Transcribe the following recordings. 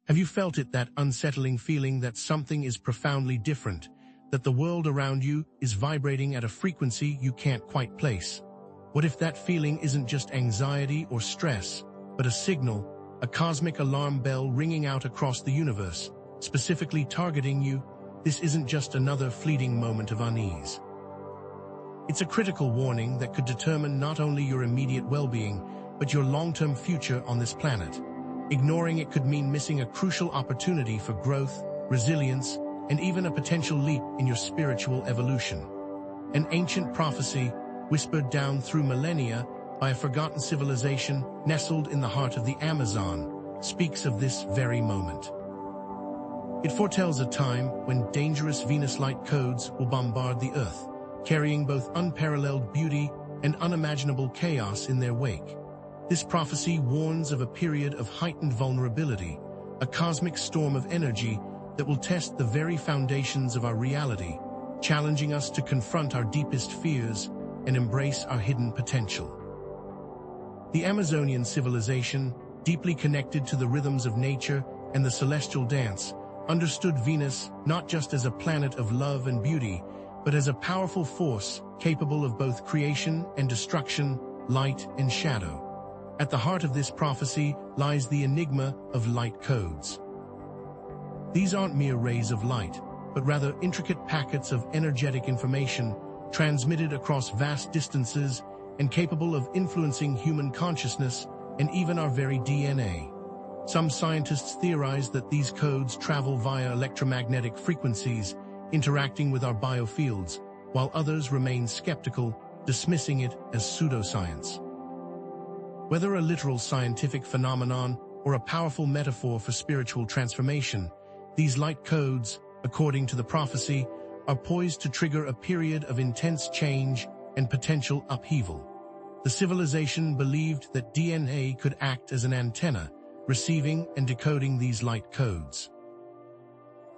Have you felt it, that unsettling feeling that something is profoundly different, that the world around you is vibrating at a frequency you can't quite place? What if that feeling isn't just anxiety or stress, but a signal, a cosmic alarm bell ringing out across the universe, specifically targeting you? This isn't just another fleeting moment of unease. It's a critical warning that could determine not only your immediate well-being, but your long-term future on this planet. Ignoring it could mean missing a crucial opportunity for growth, resilience, and even a potential leap in your spiritual evolution. An ancient prophecy, whispered down through millennia by a forgotten civilization nestled in the heart of the Amazon, speaks of this very moment. It foretells a time when dangerous Venus light codes will bombard the Earth, carrying both unparalleled beauty and unimaginable chaos in their wake. This prophecy warns of a period of heightened vulnerability, a cosmic storm of energy that will test the very foundations of our reality, challenging us to confront our deepest fears and embrace our hidden potential. The Amazonian civilization, deeply connected to the rhythms of nature and the celestial dance, understood Venus not just as a planet of love and beauty, but as a powerful force capable of both creation and destruction, light and shadow. At the heart of this prophecy lies the enigma of light codes. These aren't mere rays of light, but rather intricate packets of energetic information transmitted across vast distances and capable of influencing human consciousness and even our very DNA. Some scientists theorize that these codes travel via electromagnetic frequencies, interacting with our biofields, while others remain skeptical, dismissing it as pseudoscience. Whether a literal scientific phenomenon or a powerful metaphor for spiritual transformation, these light codes, according to the prophecy, are poised to trigger a period of intense change and potential upheaval. The civilization believed that DNA could act as an antenna, receiving and decoding these light codes.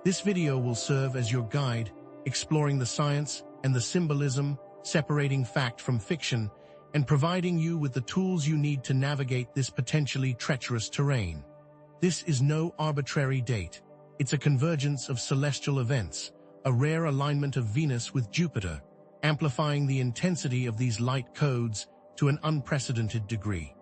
This video will serve as your guide, exploring the science and the symbolism, separating fact from fiction, and providing you with the tools you need to navigate this potentially treacherous terrain. This is no arbitrary date. It's a convergence of celestial events, a rare alignment of Venus with Jupiter, amplifying the intensity of these light codes to an unprecedented degree.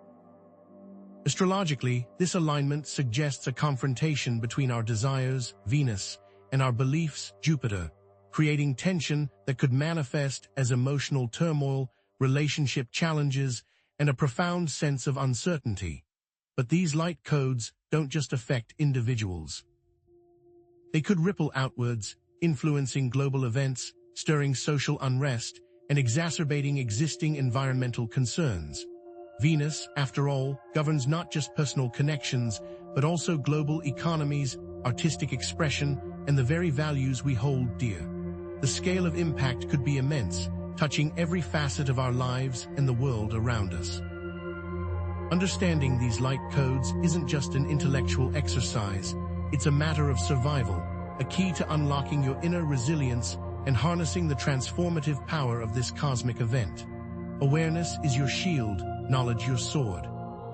Astrologically, this alignment suggests a confrontation between our desires, Venus, and our beliefs, Jupiter, creating tension that could manifest as emotional turmoil, relationship challenges, and a profound sense of uncertainty. But these light codes don't just affect individuals. They could ripple outwards, influencing global events, stirring social unrest, and exacerbating existing environmental concerns. Venus, after all, governs not just personal connections, but also global economies, artistic expression, and the very values we hold dear. The scale of impact could be immense, touching every facet of our lives and the world around us. Understanding these light codes isn't just an intellectual exercise, it's a matter of survival, a key to unlocking your inner resilience and harnessing the transformative power of this cosmic event. Awareness is your shield, knowledge your sword.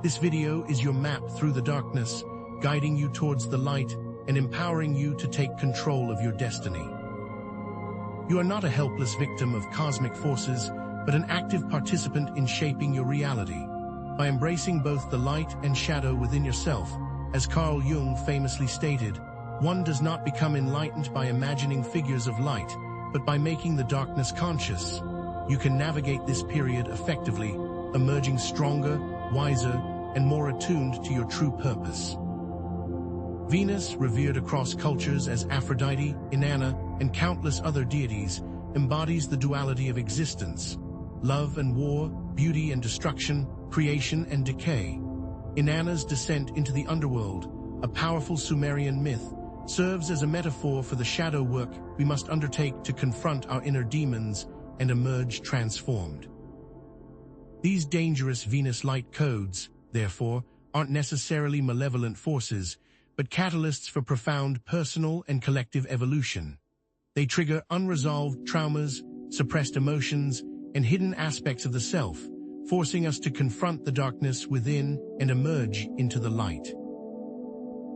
This video is your map through the darkness, guiding you towards the light and empowering you to take control of your destiny. You are not a helpless victim of cosmic forces, but an active participant in shaping your reality. By embracing both the light and shadow within yourself, as Carl Jung famously stated, one does not become enlightened by imagining figures of light, but by making the darkness conscious. You can navigate this period effectively, emerging stronger, wiser, and more attuned to your true purpose. Venus, revered across cultures as Aphrodite, Inanna, and countless other deities, embodies the duality of existence: love and war, beauty and destruction, creation and decay. Inanna's descent into the underworld, a powerful Sumerian myth, serves as a metaphor for the shadow work we must undertake to confront our inner demons and emerge transformed. These dangerous Venus light codes, therefore, aren't necessarily malevolent forces, but catalysts for profound personal and collective evolution. They trigger unresolved traumas, suppressed emotions, and hidden aspects of the self, forcing us to confront the darkness within and emerge into the light.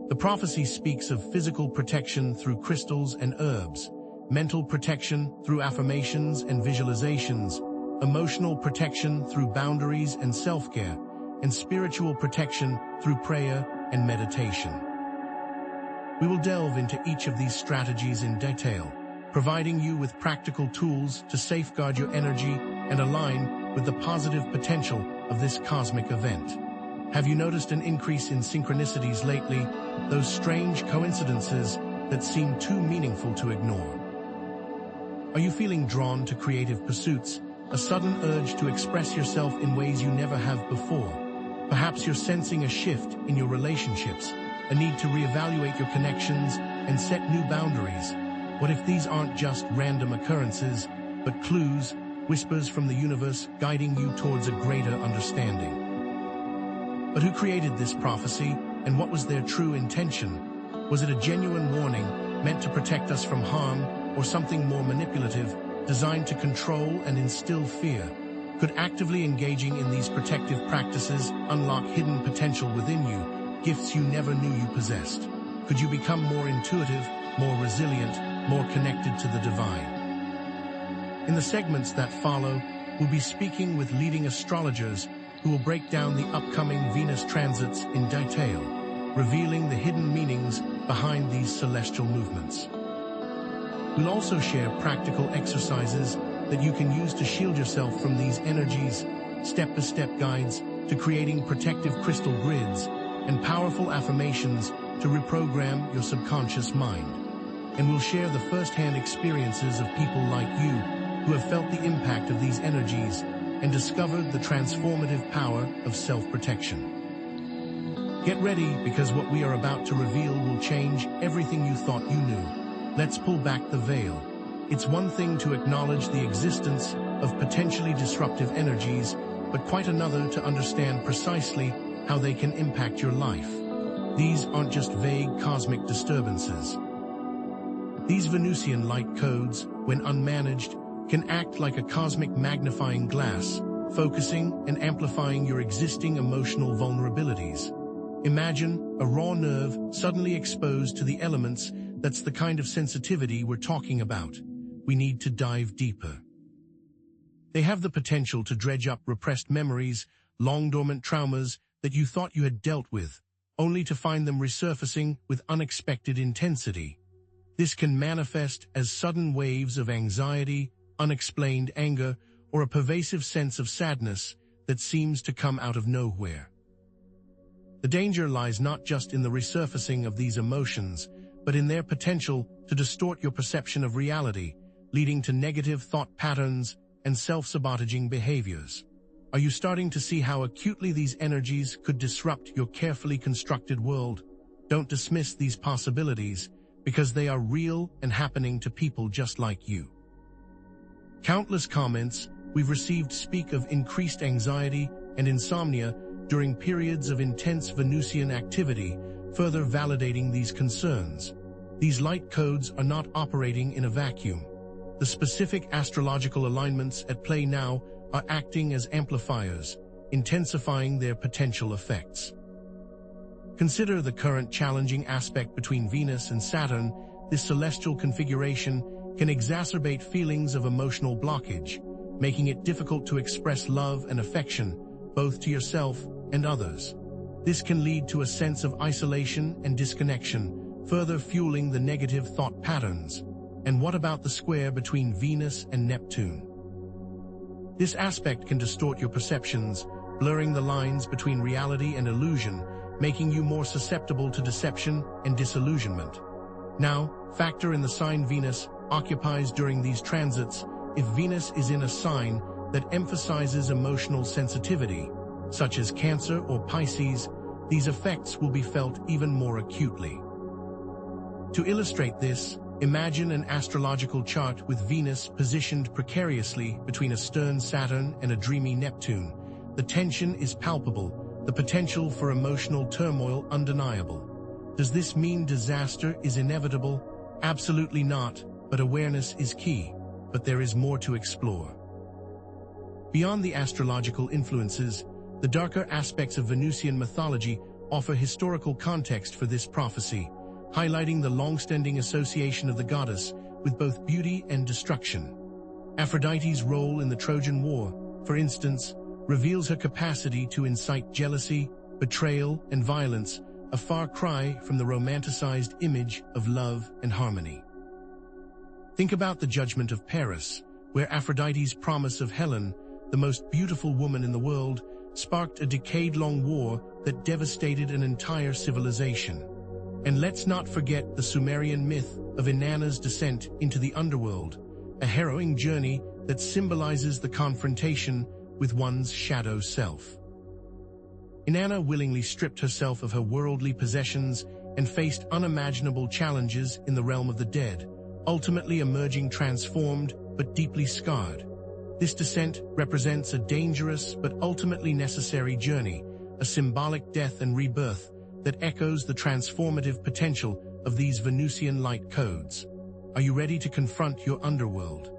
The prophecy speaks of physical protection through crystals and herbs, mental protection through affirmations and visualizations, emotional protection through boundaries and self-care, and spiritual protection through prayer and meditation. We will delve into each of these strategies in detail, providing you with practical tools to safeguard your energy and align with the positive potential of this cosmic event. Have you noticed an increase in synchronicities lately, those strange coincidences that seem too meaningful to ignore? Are you feeling drawn to creative pursuits, a sudden urge to express yourself in ways you never have before? Perhaps you're sensing a shift in your relationships, a need to reevaluate your connections and set new boundaries. What if these aren't just random occurrences, but clues, whispers from the universe guiding you towards a greater understanding? But who created this prophecy, and what was their true intention? Was it a genuine warning, meant to protect us from harm, or something more manipulative, designed to control and instill fear? Could actively engaging in these protective practices unlock hidden potential within you, gifts you never knew you possessed? Could you become more intuitive, more resilient, more connected to the divine? In the segments that follow, we'll be speaking with leading astrologers who will break down the upcoming Venus transits in detail, revealing the hidden meanings behind these celestial movements. We'll also share practical exercises that you can use to shield yourself from these energies, step-by-step guides to creating protective crystal grids, and powerful affirmations to reprogram your subconscious mind. And we'll share the first-hand experiences of people like you who have felt the impact of these energies and discovered the transformative power of self-protection. Get ready, because what we are about to reveal will change everything you thought you knew. Let's pull back the veil. It's one thing to acknowledge the existence of potentially disruptive energies, but quite another to understand precisely how they can impact your life. These aren't just vague cosmic disturbances. These Venusian light codes, when unmanaged, can act like a cosmic magnifying glass, focusing and amplifying your existing emotional vulnerabilities. Imagine a raw nerve suddenly exposed to the elements. That's the kind of sensitivity we're talking about. We need to dive deeper. They have the potential to dredge up repressed memories, long-dormant traumas that you thought you had dealt with, only to find them resurfacing with unexpected intensity. This can manifest as sudden waves of anxiety, unexplained anger, or a pervasive sense of sadness that seems to come out of nowhere. The danger lies not just in the resurfacing of these emotions, but in their potential to distort your perception of reality, leading to negative thought patterns and self-sabotaging behaviors. Are you starting to see how acutely these energies could disrupt your carefully constructed world? Don't dismiss these possibilities, because they are real and happening to people just like you. Countless comments we've received speak of increased anxiety and insomnia during periods of intense Venusian activity, further validating these concerns. These light codes are not operating in a vacuum. The specific astrological alignments at play now are acting as amplifiers, intensifying their potential effects. Consider the current challenging aspect between Venus and Saturn. This celestial configuration can exacerbate feelings of emotional blockage, making it difficult to express love and affection, both to yourself and others. This can lead to a sense of isolation and disconnection, further fueling the negative thought patterns. And what about the square between Venus and Neptune? This aspect can distort your perceptions, blurring the lines between reality and illusion, making you more susceptible to deception and disillusionment. Now, factor in the sign Venus occupies during these transits. If Venus is in a sign that emphasizes emotional sensitivity, such as Cancer or Pisces, these effects will be felt even more acutely. To illustrate this, imagine an astrological chart with Venus positioned precariously between a stern Saturn and a dreamy Neptune. The tension is palpable, the potential for emotional turmoil undeniable. Does this mean disaster is inevitable? Absolutely not, but awareness is key. But there is more to explore. Beyond the astrological influences, the darker aspects of Venusian mythology offer historical context for this prophecy, highlighting the long-standing association of the goddess with both beauty and destruction. Aphrodite's role in the Trojan War, for instance, reveals her capacity to incite jealousy, betrayal, and violence, a far cry from the romanticized image of love and harmony. Think about the Judgment of Paris, where Aphrodite's promise of Helen, the most beautiful woman in the world, sparked a decade-long war that devastated an entire civilization. And let's not forget the Sumerian myth of Inanna's descent into the underworld, a harrowing journey that symbolizes the confrontation with one's shadow self. Inanna willingly stripped herself of her worldly possessions and faced unimaginable challenges in the realm of the dead, ultimately emerging transformed but deeply scarred. This descent represents a dangerous but ultimately necessary journey, a symbolic death and rebirth that echoes the transformative potential of these Venusian light codes. Are you ready to confront your underworld?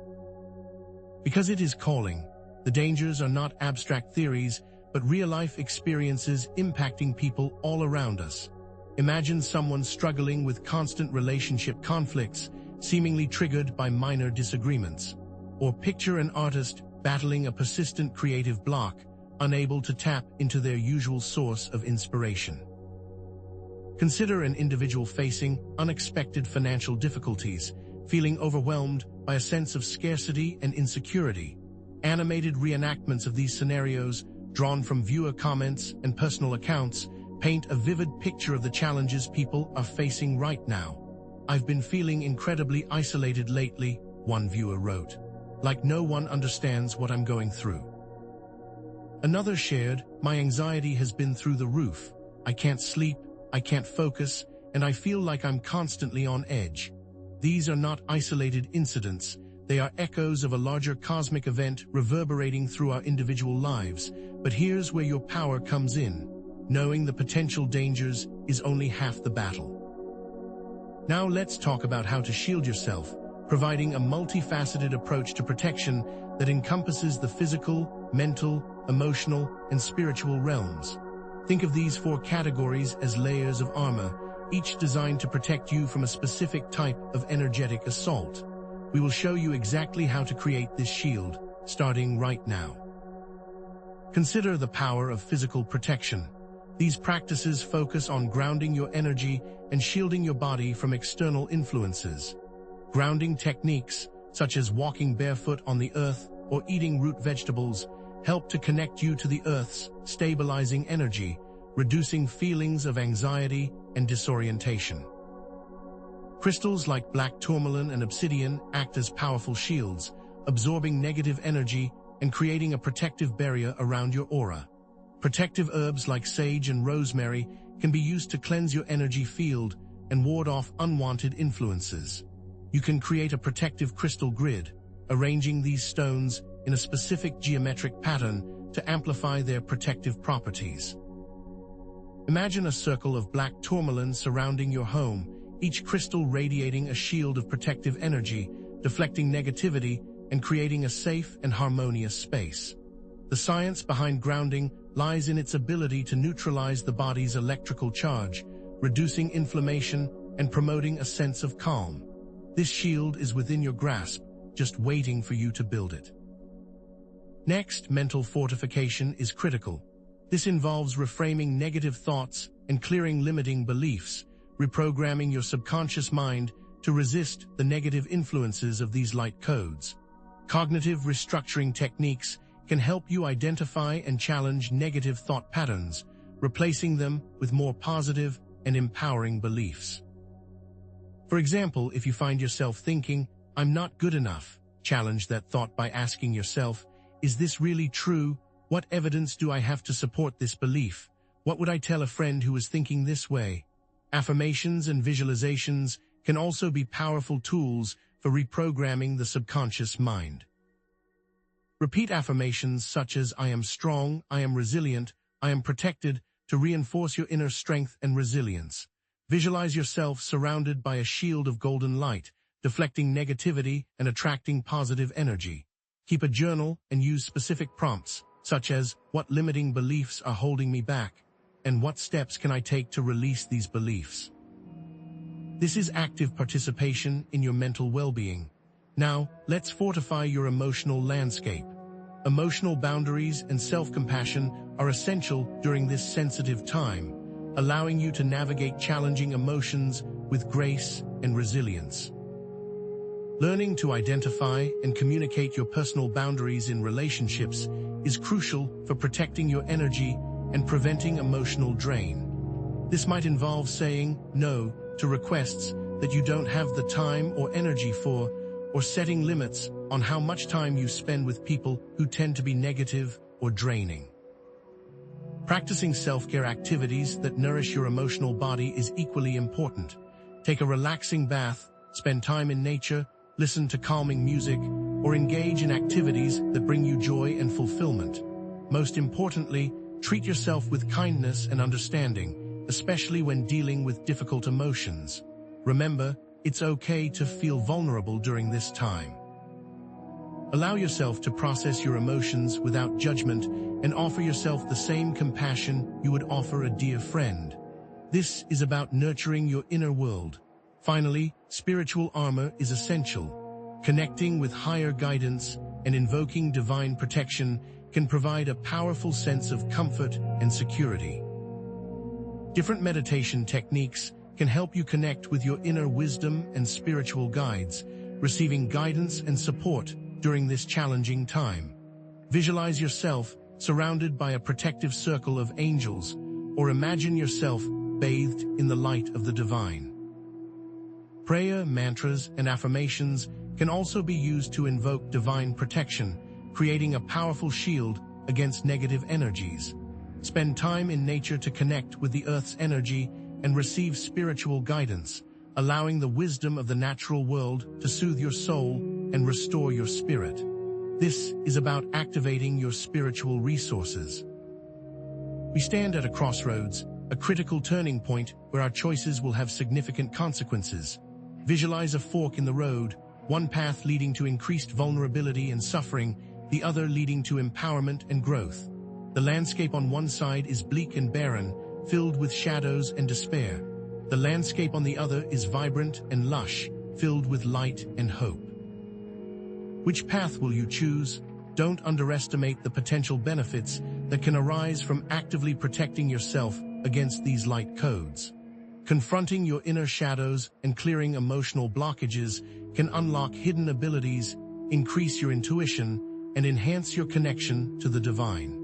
Because it is calling, the dangers are not abstract theories, but real-life experiences impacting people all around us. Imagine someone struggling with constant relationship conflicts, seemingly triggered by minor disagreements. Or picture an artist battling a persistent creative block, unable to tap into their usual source of inspiration. Consider an individual facing unexpected financial difficulties, feeling overwhelmed by a sense of scarcity and insecurity. Animated reenactments of these scenarios, drawn from viewer comments and personal accounts, paint a vivid picture of the challenges people are facing right now. "I've been feeling incredibly isolated lately," one viewer wrote. "Like no one understands what I'm going through." Another shared, "My anxiety has been through the roof. I can't sleep, I can't focus, and I feel like I'm constantly on edge." These are not isolated incidents. They are echoes of a larger cosmic event reverberating through our individual lives. But here's where your power comes in. Knowing the potential dangers is only half the battle. Now let's talk about how to shield yourself, providing a multifaceted approach to protection that encompasses the physical, mental, emotional, and spiritual realms. Think of these 4 categories as layers of armor, each designed to protect you from a specific type of energetic assault. We will show you exactly how to create this shield, starting right now. Consider the power of physical protection. These practices focus on grounding your energy and shielding your body from external influences. Grounding techniques, such as walking barefoot on the earth or eating root vegetables, help to connect you to the earth's stabilizing energy, reducing feelings of anxiety and disorientation. Crystals like black tourmaline and obsidian act as powerful shields, absorbing negative energy and creating a protective barrier around your aura. Protective herbs like sage and rosemary can be used to cleanse your energy field and ward off unwanted influences. You can create a protective crystal grid, arranging these stones in a specific geometric pattern to amplify their protective properties. Imagine a circle of black tourmaline surrounding your home, each crystal radiating a shield of protective energy, deflecting negativity and creating a safe and harmonious space. The science behind grounding lies in its ability to neutralize the body's electrical charge, reducing inflammation and promoting a sense of calm. This shield is within your grasp, just waiting for you to build it. Next, mental fortification is critical. This involves reframing negative thoughts and clearing limiting beliefs, reprogramming your subconscious mind to resist the negative influences of these light codes. Cognitive restructuring techniques can help you identify and challenge negative thought patterns, replacing them with more positive and empowering beliefs. For example, if you find yourself thinking, "I'm not good enough," challenge that thought by asking yourself, "Is this really true? What evidence do I have to support this belief? What would I tell a friend who was thinking this way?" Affirmations and visualizations can also be powerful tools for reprogramming the subconscious mind. Repeat affirmations such as "I am strong, I am resilient, I am protected" to reinforce your inner strength and resilience. Visualize yourself surrounded by a shield of golden light, deflecting negativity and attracting positive energy. Keep a journal and use specific prompts, such as "What limiting beliefs are holding me back?" and what steps can I take to release these beliefs? This is active participation in your mental well-being. Now, let's fortify your emotional landscape. Emotional boundaries and self-compassion are essential during this sensitive time, allowing you to navigate challenging emotions with grace and resilience. Learning to identify and communicate your personal boundaries in relationships is crucial for protecting your energy and preventing emotional drain. This might involve saying no to requests that you don't have the time or energy for, or setting limits on how much time you spend with people who tend to be negative or draining. Practicing self-care activities that nourish your emotional body is equally important. Take a relaxing bath, spend time in nature, listen to calming music, or engage in activities that bring you joy and fulfillment. Most importantly, treat yourself with kindness and understanding, especially when dealing with difficult emotions. Remember, it's okay to feel vulnerable during this time. Allow yourself to process your emotions without judgment and offer yourself the same compassion you would offer a dear friend. This is about nurturing your inner world. Finally, spiritual armor is essential. Connecting with higher guidance and invoking divine protection can provide a powerful sense of comfort and security. Different meditation techniques can help you connect with your inner wisdom and spiritual guides, receiving guidance and support during this challenging time. Visualize yourself surrounded by a protective circle of angels, or imagine yourself bathed in the light of the divine. Prayer, mantras, and affirmations can also be used to invoke divine protection, creating a powerful shield against negative energies. Spend time in nature to connect with the Earth's energy and receive spiritual guidance, allowing the wisdom of the natural world to soothe your soul and restore your spirit. This is about activating your spiritual resources. We stand at a crossroads, a critical turning point where our choices will have significant consequences. Visualize a fork in the road, one path leading to increased vulnerability and suffering, the other leading to empowerment and growth. The landscape on one side is bleak and barren, filled with shadows and despair. The landscape on the other is vibrant and lush, filled with light and hope. Which path will you choose? Don't underestimate the potential benefits that can arise from actively protecting yourself against these light codes. Confronting your inner shadows and clearing emotional blockages can unlock hidden abilities, increase your intuition, and enhance your connection to the divine.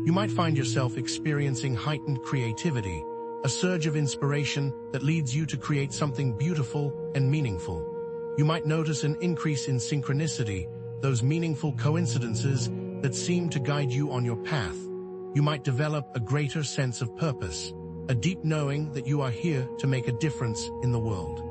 You might find yourself experiencing heightened creativity, a surge of inspiration that leads you to create something beautiful and meaningful. You might notice an increase in synchronicity, those meaningful coincidences that seem to guide you on your path. You might develop a greater sense of purpose, a deep knowing that you are here to make a difference in the world.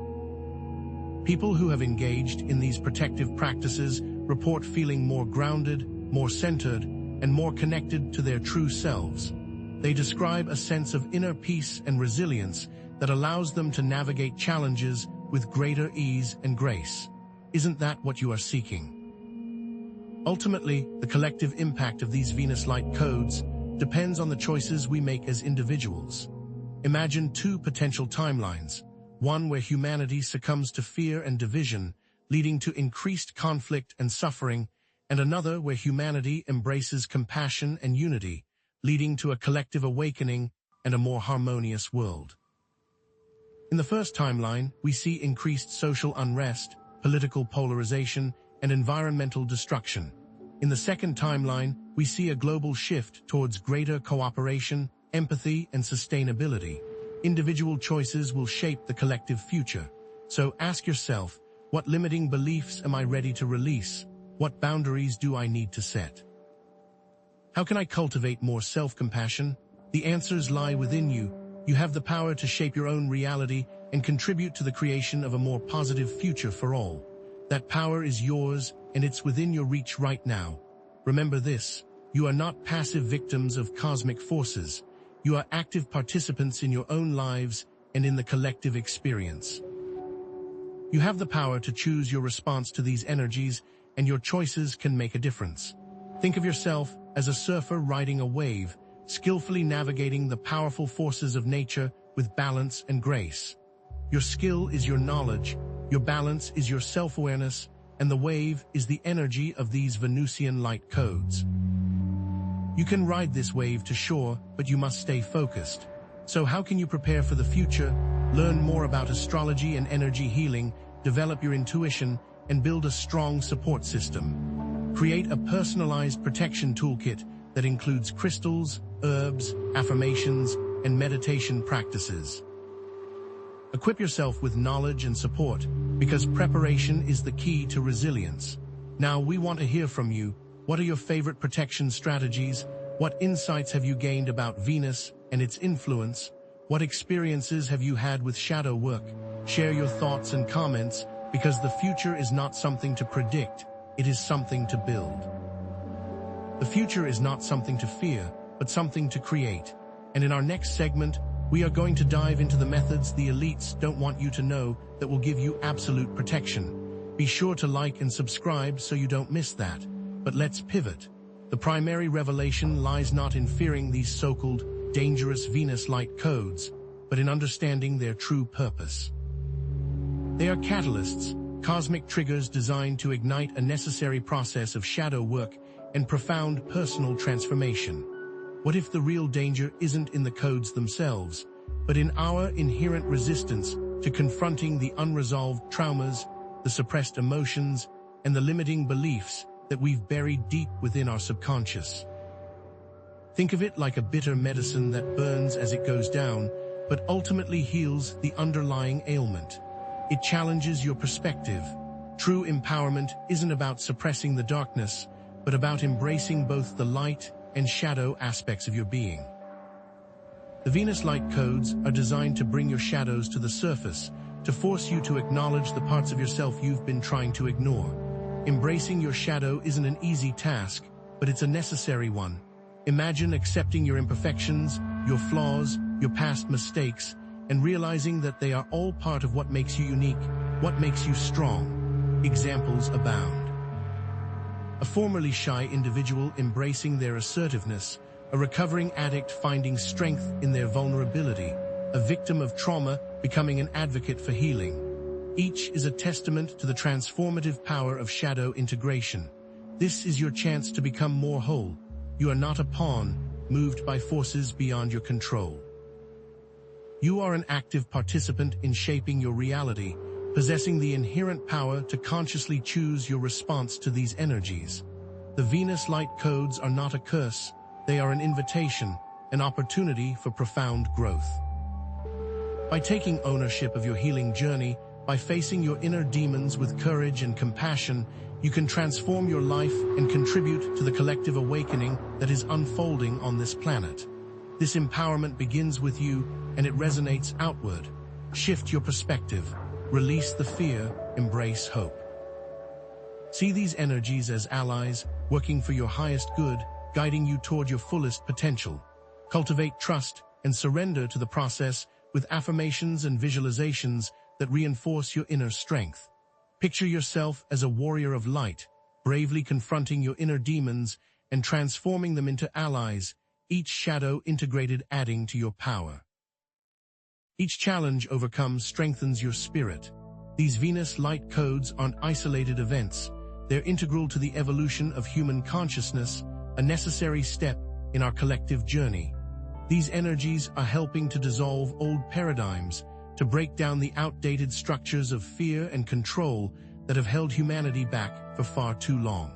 People who have engaged in these protective practices report feeling more grounded, more centered, and more connected to their true selves. They describe a sense of inner peace and resilience that allows them to navigate challenges with greater ease and grace. Isn't that what you are seeking? Ultimately, the collective impact of these Venus light codes depends on the choices we make as individuals. Imagine two potential timelines, one where humanity succumbs to fear and division, leading to increased conflict and suffering, and another where humanity embraces compassion and unity, leading to a collective awakening and a more harmonious world. In the first timeline, we see increased social unrest, political polarization, and environmental destruction. In the second timeline, we see a global shift towards greater cooperation, empathy, and sustainability. Individual choices will shape the collective future. So ask yourself, what limiting beliefs am I ready to release? What boundaries do I need to set? How can I cultivate more self-compassion? The answers lie within you. You have the power to shape your own reality and contribute to the creation of a more positive future for all. That power is yours, and it's within your reach right now. Remember this, you are not passive victims of cosmic forces. You are active participants in your own lives and in the collective experience. You have the power to choose your response to these energies, and your choices can make a difference. Think of yourself as a surfer riding a wave, skillfully navigating the powerful forces of nature with balance and grace. Your skill is your knowledge, your balance is your self-awareness, and the wave is the energy of these Venusian light codes. You can ride this wave to shore, but you must stay focused. So how can you prepare for the future, learn more about astrology and energy healing, develop your intuition, and build a strong support system? Create a personalized protection toolkit that includes crystals, herbs, affirmations, and meditation practices. Equip yourself with knowledge and support, because preparation is the key to resilience. Now we want to hear from you. What are your favorite protection strategies? What insights have you gained about Venus and its influence? What experiences have you had with shadow work? Share your thoughts and comments, because the future is not something to predict, it is something to build. The future is not something to fear, but something to create. And in our next segment, we are going to dive into the methods the elites don't want you to know that will give you absolute protection. Be sure to like and subscribe so you don't miss that. But let's pivot. The primary revelation lies not in fearing these so-called dangerous Venus light codes, but in understanding their true purpose. They are catalysts, cosmic triggers designed to ignite a necessary process of shadow work and profound personal transformation. What if the real danger isn't in the codes themselves, but in our inherent resistance to confronting the unresolved traumas, the suppressed emotions, and the limiting beliefs that we've buried deep within our subconscious? Think of it like a bitter medicine that burns as it goes down, but ultimately heals the underlying ailment. It challenges your perspective. True empowerment isn't about suppressing the darkness, but about embracing both the light and shadow aspects of your being. The Venus light codes are designed to bring your shadows to the surface, to force you to acknowledge the parts of yourself you've been trying to ignore. Embracing your shadow isn't an easy task, but it's a necessary one. Imagine accepting your imperfections, your flaws, your past mistakes, and realizing that they are all part of what makes you unique, what makes you strong. Examples abound. A formerly shy individual embracing their assertiveness, a recovering addict finding strength in their vulnerability, a victim of trauma becoming an advocate for healing. Each is a testament to the transformative power of shadow integration. This is your chance to become more whole. You are not a pawn, moved by forces beyond your control. You are an active participant in shaping your reality, possessing the inherent power to consciously choose your response to these energies. The Venus light codes are not a curse, they are an invitation, an opportunity for profound growth. By taking ownership of your healing journey, by facing your inner demons with courage and compassion, you can transform your life and contribute to the collective awakening that is unfolding on this planet. This empowerment begins with you, and it resonates outward. Shift your perspective. Release the fear, embrace hope. See these energies as allies, working for your highest good, guiding you toward your fullest potential. Cultivate trust and surrender to the process with affirmations and visualizations that reinforce your inner strength. Picture yourself as a warrior of light, bravely confronting your inner demons and transforming them into allies, each shadow integrated adding to your power. Each challenge overcome strengthens your spirit. These Venus light codes aren't isolated events. They're integral to the evolution of human consciousness, a necessary step in our collective journey. These energies are helping to dissolve old paradigms, to break down the outdated structures of fear and control that have held humanity back for far too long.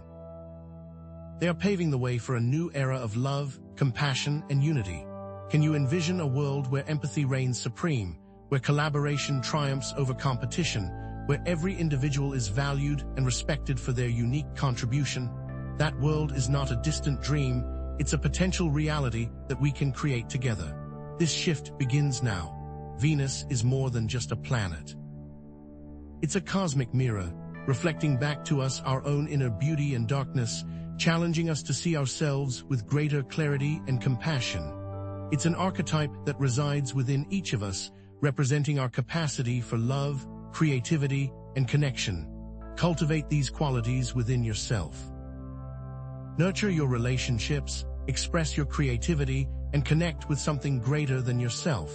They are paving the way for a new era of love, compassion, and unity. Can you envision a world where empathy reigns supreme, where collaboration triumphs over competition, where every individual is valued and respected for their unique contribution? That world is not a distant dream, it's a potential reality that we can create together. This shift begins now. Venus is more than just a planet. It's a cosmic mirror, reflecting back to us our own inner beauty and darkness, challenging us to see ourselves with greater clarity and compassion. It's an archetype that resides within each of us, representing our capacity for love, creativity, and connection. Cultivate these qualities within yourself. Nurture your relationships, express your creativity, and connect with something greater than yourself.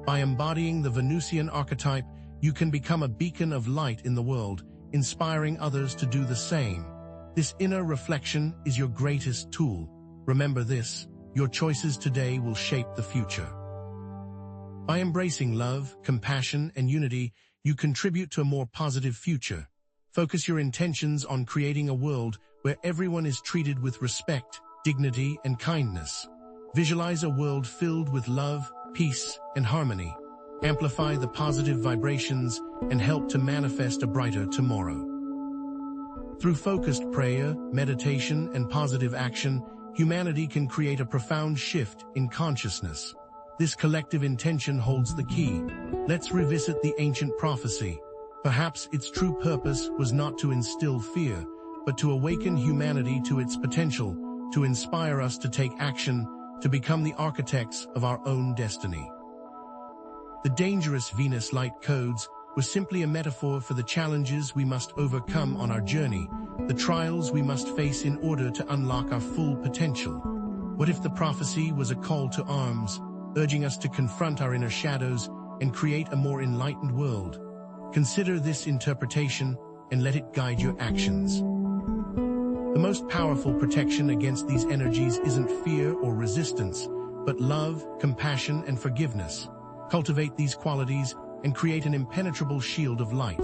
By embodying the Venusian archetype, you can become a beacon of light in the world, inspiring others to do the same. This inner reflection is your greatest tool. Remember this, your choices today will shape the future. By embracing love, compassion, and unity, you contribute to a more positive future. Focus your intentions on creating a world where everyone is treated with respect, dignity, and kindness. Visualize a world filled with love, peace, and harmony. Amplify the positive vibrations and help to manifest a brighter tomorrow. Through focused prayer, meditation, and positive action, humanity can create a profound shift in consciousness. This collective intention holds the key. Let's revisit the ancient prophecy. Perhaps its true purpose was not to instill fear, but to awaken humanity to its potential, to inspire us to take action, to become the architects of our own destiny. The dangerous Venus light codes was simply a metaphor for the challenges we must overcome on our journey, the trials we must face in order to unlock our full potential. What if the prophecy was a call to arms, urging us to confront our inner shadows and create a more enlightened world? Consider this interpretation and let it guide your actions. The most powerful protection against these energies isn't fear or resistance, but love, compassion, and forgiveness. Cultivate these qualities and create an impenetrable shield of light.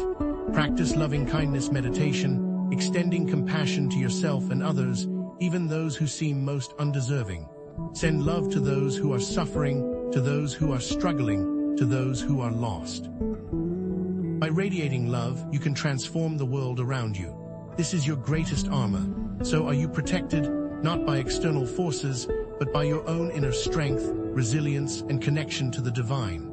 Practice loving-kindness meditation, extending compassion to yourself and others, even those who seem most undeserving. Send love to those who are suffering, to those who are struggling, to those who are lost. By radiating love, you can transform the world around you. This is your greatest armor. So are you protected, not by external forces, but by your own inner strength, resilience, and connection to the divine.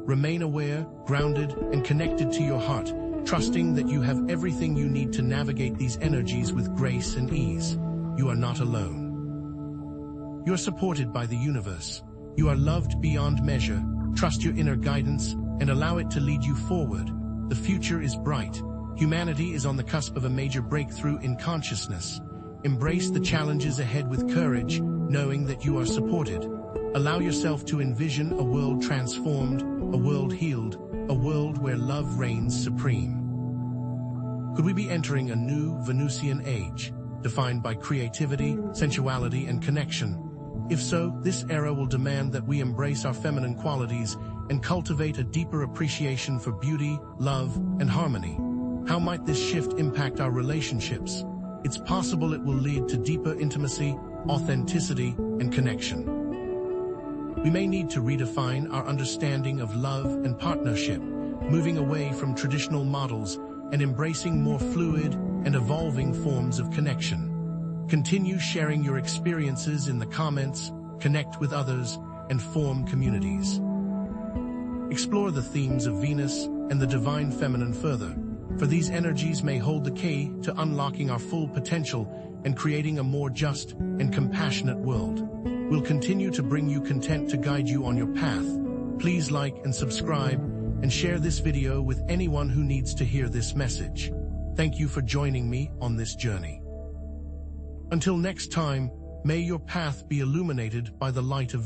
Remain aware, grounded, and connected to your heart, trusting that you have everything you need to navigate these energies with grace and ease. You are not alone. You are supported by the universe. You are loved beyond measure. Trust your inner guidance and allow it to lead you forward. The future is bright. Humanity is on the cusp of a major breakthrough in consciousness. Embrace the challenges ahead with courage, knowing that you are supported. Allow yourself to envision a world transformed, a world healed, a world where love reigns supreme. Could we be entering a new Venusian age, defined by creativity, sensuality, and connection? If so, this era will demand that we embrace our feminine qualities and cultivate a deeper appreciation for beauty, love, and harmony. How might this shift impact our relationships? It's possible it will lead to deeper intimacy, authenticity, and connection. We may need to redefine our understanding of love and partnership, moving away from traditional models and embracing more fluid and evolving forms of connection. Continue sharing your experiences in the comments, connect with others, and form communities. Explore the themes of Venus and the divine feminine further, for these energies may hold the key to unlocking our full potential and creating a more just and compassionate world. We'll continue to bring you content to guide you on your path. Please like and subscribe and share this video with anyone who needs to hear this message. Thank you for joining me on this journey. Until next time, may your path be illuminated by the light of